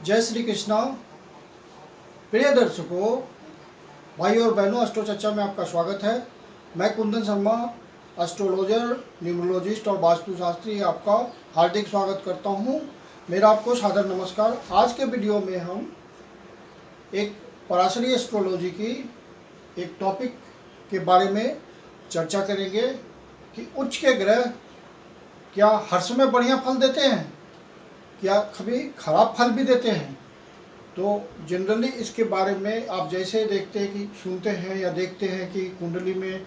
जय श्री कृष्णा। प्रिय दर्शकों, भाई और बहनों, एस्ट्रो चर्चा में आपका स्वागत है। मैं कुंदन शर्मा, एस्ट्रोलॉजर, न्यूमरोलॉजिस्ट और वास्तुशास्त्री, आपका हार्दिक स्वागत करता हूं। मेरा आपको सादर नमस्कार। आज के वीडियो में हम एक पराशरी एस्ट्रोलॉजी की एक टॉपिक के बारे में चर्चा करेंगे कि उच्च के ग्रह क्या हर समय बढ़िया फल देते हैं, क्या कभी खराब फल भी देते हैं। तो जनरली इसके बारे में आप जैसे देखते हैं कि सुनते हैं या देखते हैं कि कुंडली में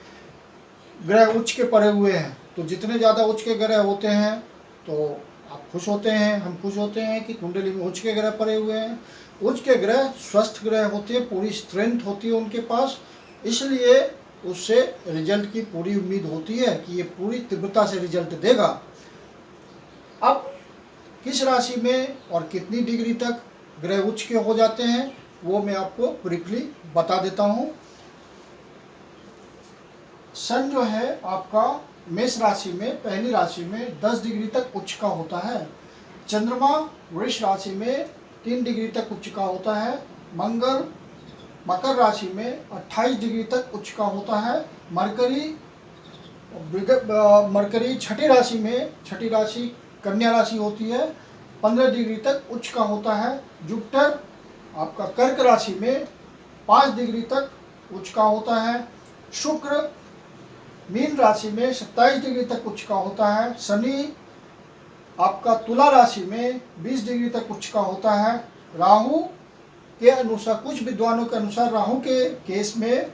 ग्रह उच्च के पड़े हुए हैं, तो जितने ज़्यादा उच्च के ग्रह होते हैं तो आप खुश होते हैं, हम खुश होते हैं कि कुंडली में उच्च के ग्रह पड़े हुए हैं। उच्च के ग्रह स्वस्थ ग्रह होते हैं, पूरी स्ट्रेंथ होती है उनके पास, इसलिए उससे रिजल्ट की पूरी उम्मीद होती है कि ये पूरी तीव्रता से रिजल्ट देगा। अब किस राशि में और कितनी डिग्री तक ग्रह उच्च के हो जाते हैं वो मैं आपको ब्रीफली बता देता हूं। सन जो है आपका मेष राशि में, पहली राशि में 10 डिग्री तक उच्च का होता है। चंद्रमा वृष राशि में 3 डिग्री तक उच्च का होता है। मंगल मकर राशि में 28 डिग्री तक उच्च का होता है। मरकरी छठी राशि में, छठी राशि कन्या राशि होती है, 15 डिग्री तक उच्च का होता है। जुपिटर आपका कर्क राशि में 5 डिग्री तक उच्च का होता है। शुक्र मीन राशि में 27 डिग्री तक उच्च का होता है। शनि आपका तुला राशि में 20 डिग्री तक उच्च का होता है। राहु के अनुसार, कुछ विद्वानों के अनुसार राहु के केस में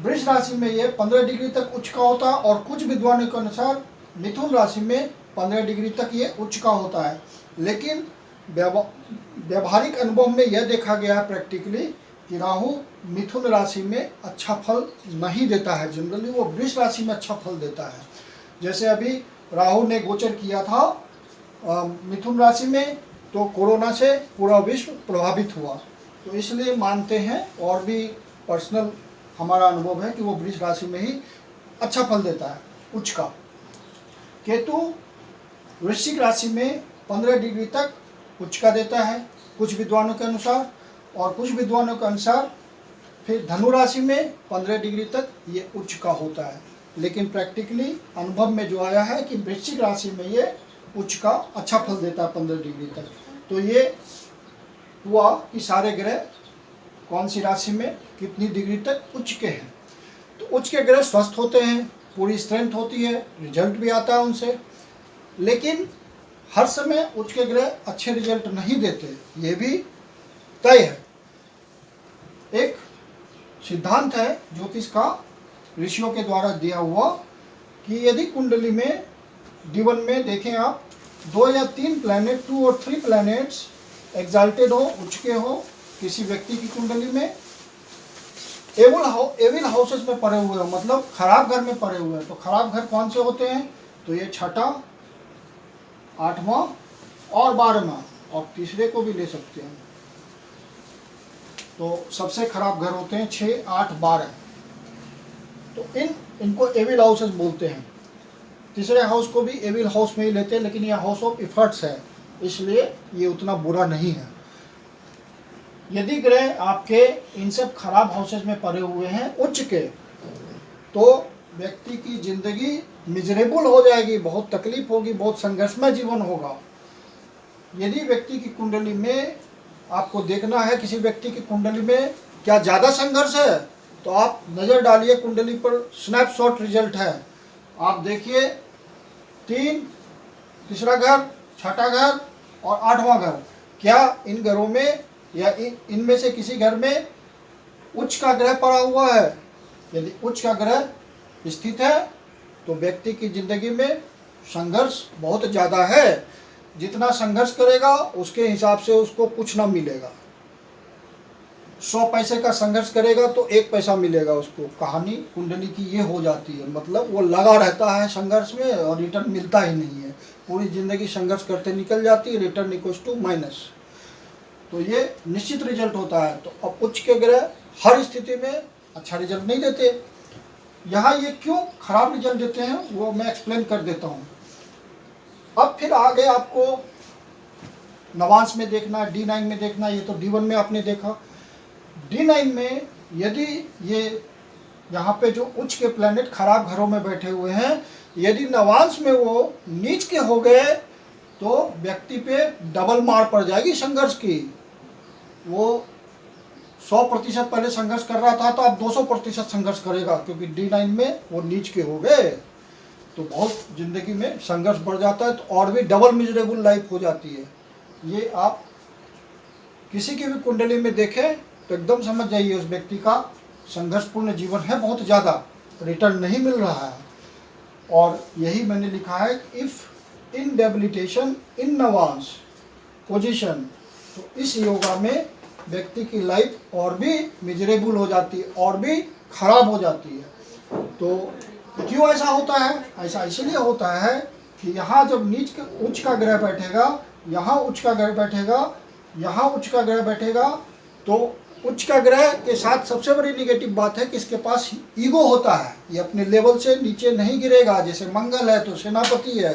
वृष राशि में ये 15 डिग्री तक उच्च का होता है, और कुछ विद्वानों के अनुसार मिथुन राशि में 15 डिग्री तक ये उच्च का होता है। लेकिन व्यावहारिक अनुभव में यह देखा गया है प्रैक्टिकली कि राहु मिथुन राशि में अच्छा फल नहीं देता है। जनरली वो वृष राशि में अच्छा फल देता है। जैसे अभी राहु ने गोचर किया था मिथुन राशि में, तो कोरोना से पूरा विश्व प्रभावित हुआ, तो इसलिए मानते हैं, और भी पर्सनल हमारा अनुभव है कि वो वृष राशि में ही अच्छा फल देता है उच्च का। केतु वृश्चिक राशि में 15 डिग्री तक उच्च का देता है कुछ विद्वानों के अनुसार, और कुछ विद्वानों के अनुसार फिर धनु राशि में 15 डिग्री तक ये उच्च का होता है। लेकिन प्रैक्टिकली अनुभव में जो आया है कि वृश्चिक राशि में ये उच्च का अच्छा फल देता है 15 डिग्री तक। तो ये हुआ कि सारे ग्रह कौन सी राशि में कितनी डिग्री तक उच्च के हैं। तो उच्च के ग्रह स्वस्थ होते हैं, पूरी स्ट्रेंथ होती है, रिजल्ट भी आता है उनसे। लेकिन हर समय उच्च के ग्रह अच्छे रिजल्ट नहीं देते, ये भी तय है। एक सिद्धांत है ज्योतिष का, ऋषियों के द्वारा दिया हुआ, कि यदि कुंडली में D1 में देखें आप 2 या 3 प्लैनेट, 2 और 3 प्लैनेट्स एग्जाल्टेड हो, उच्च के हो किसी व्यक्ति की कुंडली में, एविल हाउसेस में पड़े हुए हो, मतलब खराब घर में पड़े हुए हैं। तो खराब घर कौन से होते हैं? तो ये छठा, 8वां और 12वां, और तीसरे को भी ले सकते हैं। तो सबसे खराब घर होते हैं 6, 8, 12। तो इनको एविल हाउसेस बोलते हैं। तीसरे हाउस को भी एविल हाउस में ही लेते हैं, लेकिन ये हाउस ऑफ इफर्ट्स है, इसलिए ये उतना बुरा नहीं है। यदि ग्रह आपके इन सब खराब हाउसेस में पड़े हुए हैं उच्च के, तो व्यक्ति की जिंदगी मिजरेबल हो जाएगी, बहुत तकलीफ होगी, बहुत संघर्षमय जीवन होगा। यदि व्यक्ति की कुंडली में आपको देखना है किसी व्यक्ति की कुंडली में क्या ज़्यादा संघर्ष है, तो आप नज़र डालिए कुंडली पर, स्नैपशॉट रिजल्ट है। आप देखिए 3, तीसरा घर, छठा घर और 8वां घर, क्या इन घरों में या इनमें से किसी घर में उच्च का ग्रह पड़ा हुआ है। यदि उच्च का ग्रह स्थित है तो व्यक्ति की जिंदगी में संघर्ष बहुत ज़्यादा है। जितना संघर्ष करेगा उसके हिसाब से उसको कुछ ना मिलेगा। 100 पैसे का संघर्ष करेगा तो 1 पैसा मिलेगा उसको। कहानी कुंडली की ये हो जाती है, मतलब वो लगा रहता है संघर्ष में और रिटर्न मिलता ही नहीं है। पूरी ज़िंदगी संघर्ष करते निकल जाती है, रिटर्न इक्वल्स टू माइनस। तो ये निश्चित रिजल्ट होता है। तो अब उच्च के ग्रह हर स्थिति में अच्छा रिजल्ट नहीं देते। यहाँ ये क्यों खराब रिजल्ट देते हैं वो मैं एक्सप्लेन कर देता हूँ। अब फिर आगे आपको नवांश में देखना है, D9 में देखना है, ये तो D1 में आपने देखा। D9 में यदि ये यहाँ पे जो उच्च के प्लैनेट खराब घरों में बैठे हुए हैं, यदि नवांश में वो नीच के हो गए तो व्यक्ति पे डबल मार पड़ जाएगी संघर्ष की। वो 100% पहले संघर्ष कर रहा था तो अब 200% संघर्ष करेगा, क्योंकि D9 में वो नीच के हो गए तो बहुत जिंदगी में संघर्ष बढ़ जाता है, तो और भी डबल मिजरेबल लाइफ हो जाती है। ये आप किसी की भी कुंडली में देखें तो एकदम समझ जाइए उस व्यक्ति का संघर्षपूर्ण जीवन है, बहुत ज़्यादा रिटर्न नहीं मिल रहा है। और यही मैंने लिखा है, if in debilitation in Navamsa position, तो इस योगा में व्यक्ति की लाइफ और भी मिजरेबल हो जाती है, और भी खराब हो जाती है। तो क्यों ऐसा होता है? ऐसा इसलिए होता है कि यहाँ जब नीच के उच्च का ग्रह बैठेगा, यहाँ उच्च का ग्रह बैठेगा, यहाँ उच्च का ग्रह बैठेगा, तो उच्च का ग्रह के साथ सबसे बड़ी निगेटिव बात है कि इसके पास ईगो होता है। ये अपने लेवल से नीचे नहीं गिरेगा। जैसे मंगल है तो सेनापति है,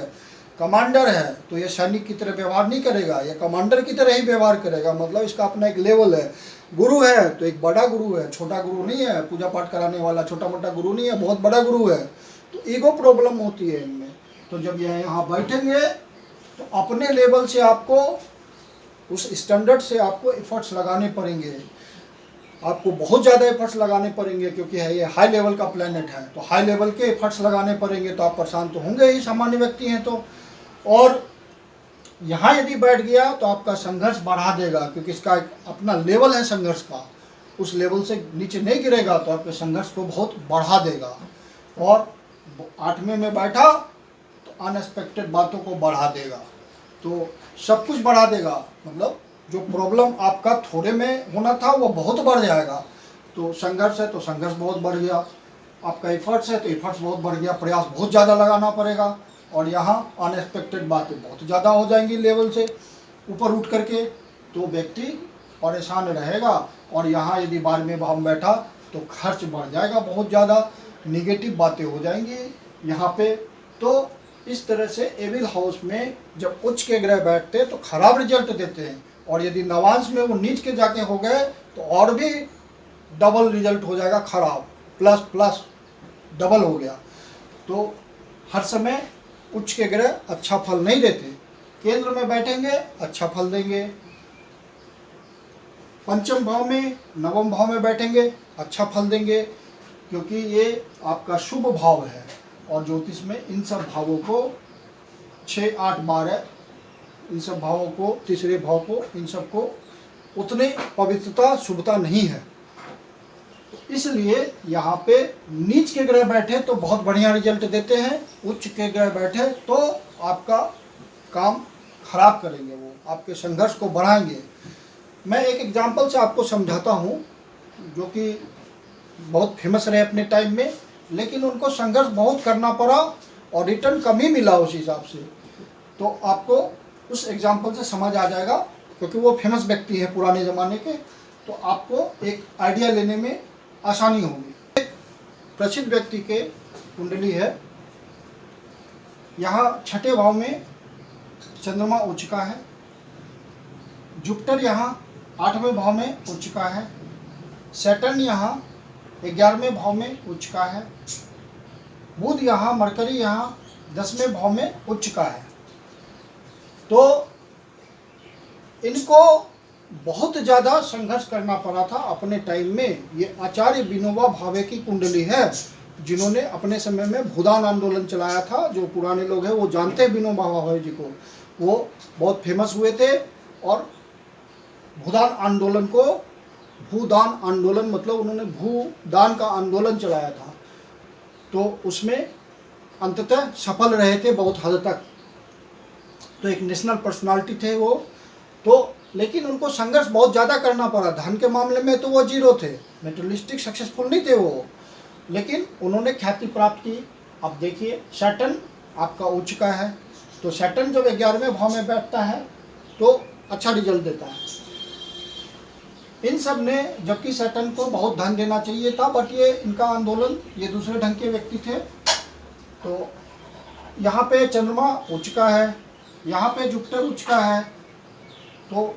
कमांडर है, तो ये सैनिक की तरह व्यवहार नहीं करेगा, ये कमांडर की तरह ही व्यवहार करेगा। मतलब इसका अपना एक लेवल है। गुरु है तो एक बड़ा गुरु है, छोटा गुरु नहीं है, पूजा पाठ कराने वाला छोटा मोटा गुरु नहीं है, बहुत बड़ा गुरु है। तो ईगो प्रॉब्लम होती है इनमें। तो जब ये यहाँ बैठेंगे तो अपने लेवल से आपको, उस स्टैंडर्ड से आपको एफर्ट्स लगाने पड़ेंगे, आपको बहुत ज़्यादा एफर्ट्स लगाने पड़ेंगे, क्योंकि है ये हाई लेवल का प्लैनेट है। तो हाई लेवल के एफर्ट्स लगाने पड़ेंगे, तो आप परेशान तो होंगे ही, सामान्य व्यक्ति हैं तो। और यहाँ यदि बैठ गया तो आपका संघर्ष बढ़ा देगा, क्योंकि इसका एक अपना लेवल है संघर्ष का। उस लेवल से नीचे नहीं गिरेगा तो आपके संघर्ष को बहुत बढ़ा देगा। और 8वें में बैठा तो अनएक्सपेक्टेड बातों को बढ़ा देगा, तो सब कुछ बढ़ा देगा। मतलब जो प्रॉब्लम आपका थोड़े में होना था वो बहुत बढ़ जाएगा। तो संघर्ष है तो संघर्ष बहुत बढ़ गया, आपका एफर्ट्स है तो एफर्ट्स बहुत बढ़ गया, प्रयास बहुत ज़्यादा लगाना पड़ेगा। और यहाँ अनएक्सपेक्टेड बातें बहुत ज़्यादा हो जाएंगी लेवल से ऊपर उठ करके, तो व्यक्ति परेशान रहेगा। और यहाँ यदि 12वें भाव में बैठा तो खर्च बढ़ जाएगा, बहुत ज़्यादा निगेटिव बातें हो जाएंगी यहाँ पे। तो इस तरह से एविल हाउस में जब उच्च के ग्रह बैठते तो खराब रिजल्ट देते हैं, और यदि नवांश में वो नीच के जाके हो गए तो और भी डबल रिजल्ट हो जाएगा, खराब, प्लस प्लस डबल हो गया। तो हर समय उच्च के ग्रह अच्छा फल नहीं देते। केंद्र में बैठेंगे अच्छा फल देंगे, पंचम भाव में, नवम भाव में बैठेंगे अच्छा फल देंगे, क्योंकि ये आपका शुभ भाव है। और ज्योतिष में इन सब भावों को 6, 8, 12, इन सब भावों को, तीसरे भाव को, इन सब को उतनी पवित्रता, शुभता नहीं है। इसलिए यहाँ पे नीच के ग्रह बैठे तो बहुत बढ़िया रिजल्ट देते हैं, उच्च के ग्रह बैठे तो आपका काम खराब करेंगे, वो आपके संघर्ष को बढ़ाएंगे। मैं एक एग्जांपल से आपको समझाता हूँ, जो कि बहुत फेमस रहे अपने टाइम में, लेकिन उनको संघर्ष बहुत करना पड़ा और रिटर्न कम ही मिला उस हिसाब से। तो आपको उस एग्जांपल से समझ आ जाएगा, क्योंकि वो फेमस व्यक्ति है पुराने ज़माने के, तो आपको एक आइडिया लेने में आसानी होगी। एक प्रसिद्ध व्यक्ति के कुंडली है, यहाँ 6ठे भाव में चंद्रमा उच्च का है, जुपिटर यहाँ 8वें भाव में उच्च का है, सैटर्न यहाँ 11वें भाव में उच्च का है, बुध यहाँ, मरकरी यहाँ 10वें भाव में उच्च का है। तो इनको बहुत ज़्यादा संघर्ष करना पड़ा था अपने टाइम में। ये आचार्य विनोबा भावे की कुंडली है, जिन्होंने अपने समय में भूदान आंदोलन चलाया था। जो पुराने लोग हैं वो जानते हैं विनोबा भावे जी को, वो बहुत फेमस हुए थे। और भूदान आंदोलन को, भूदान आंदोलन मतलब उन्होंने भूदान का आंदोलन चलाया था, तो उसमें अंततः सफल रहे थे बहुत हद तक। तो एक नेशनल पर्सनालिटी थे वो तो, लेकिन उनको संघर्ष बहुत ज़्यादा करना पड़ा। धन के मामले में तो वो जीरो थे, मेटेरियलिस्टिक सक्सेसफुल नहीं थे वो, लेकिन उन्होंने ख्याति प्राप्त की। अब देखिए सैटर्न आपका उच्च का है, तो सैटर्न जब 11वें भाव में बैठता है तो अच्छा रिजल्ट देता है। इन सब ने, जबकि सैटर्न को बहुत धन देना चाहिए था, बट ये इनका आंदोलन, ये दूसरे ढंग के व्यक्ति थे। तो यहाँ पे चंद्रमा उच्च का है, यहाँ पे जुपिटर उच्च का है, तो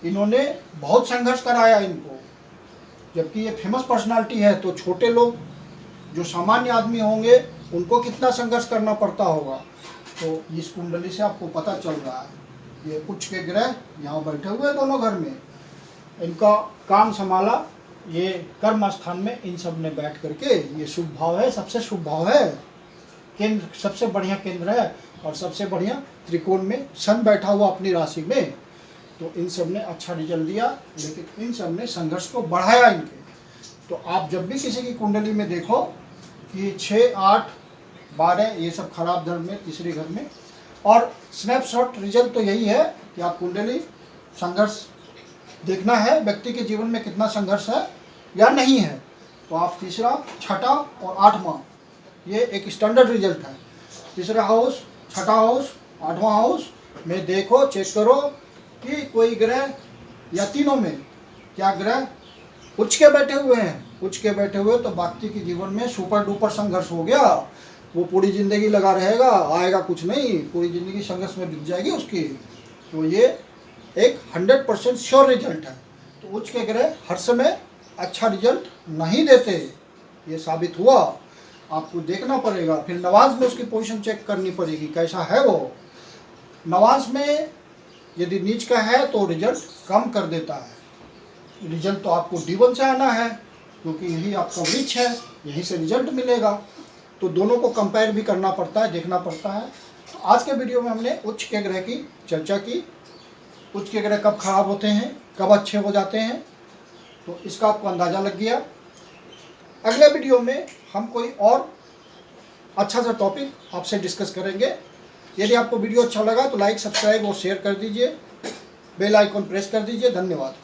इन्होंने बहुत संघर्ष कराया इनको, जबकि ये फेमस पर्सनालिटी है। तो छोटे लोग जो सामान्य आदमी होंगे उनको कितना संघर्ष करना पड़ता होगा। तो इस कुंडली से आपको पता चल रहा है। ये उच्च के ग्रह यहाँ बैठे हुए हैं दोनों घर में, इनका काम संभाला ये कर्म स्थान में, इन सब ने बैठ करके। ये शुभ भाव है, सबसे शुभ भाव है, केंद्र सबसे बढ़िया केंद्र है, और सबसे बढ़िया त्रिकोण में सन बैठा हुआ अपनी राशि में। तो इन सब ने अच्छा रिजल्ट दिया, लेकिन इन सब ने संघर्ष को बढ़ाया इनके। तो आप जब भी किसी की कुंडली में देखो कि 6, 8, 12 ये सब खराब धर्म में, तीसरे घर में, और स्नैपशॉट रिजल्ट तो यही है कि आप कुंडली संघर्ष देखना है व्यक्ति के जीवन में कितना संघर्ष है या नहीं है। तो आप तीसरा, छठा और 8वां, ये एक स्टैंडर्ड रिजल्ट है। तीसरा हाउस, छठा हाउस, 8वां हाउस में देखो, चेक करो कि कोई ग्रह या तीनों में क्या ग्रह उच्च के बैठे हुए हैं। उच्च के बैठे हुए तो व्यक्ति के जीवन में सुपर डुपर संघर्ष हो गया, वो पूरी ज़िंदगी लगा रहेगा, आएगा कुछ नहीं, पूरी ज़िंदगी संघर्ष में बीत जाएगी उसकी। तो ये एक 100% श्योर रिजल्ट है। तो उच्च के ग्रह हर समय अच्छा रिजल्ट नहीं देते, ये साबित हुआ। आपको देखना पड़ेगा, फिर नवांश में उसकी पोजीशन चेक करनी पड़ेगी कैसा है वो। नवांश में यदि नीच का है तो रिजल्ट कम कर देता है। रिजल्ट तो आपको D1 से आना है, क्योंकि यही आपका वृक्ष है, यहीं से रिजल्ट मिलेगा। तो दोनों को कंपेयर भी करना पड़ता है, देखना पड़ता है। तो आज के वीडियो में हमने उच्च के ग्रह की चर्चा की। उच्च के ग्रह कब खराब होते हैं, कब अच्छे हो जाते हैं, तो इसका आपको अंदाज़ा लग गया। अगले वीडियो में हम कोई और अच्छा सा टॉपिक आपसे डिस्कस करेंगे। यदि आपको वीडियो अच्छा लगा तो लाइक, सब्सक्राइब और शेयर कर दीजिए, बेल आइकॉन प्रेस कर दीजिए। धन्यवाद।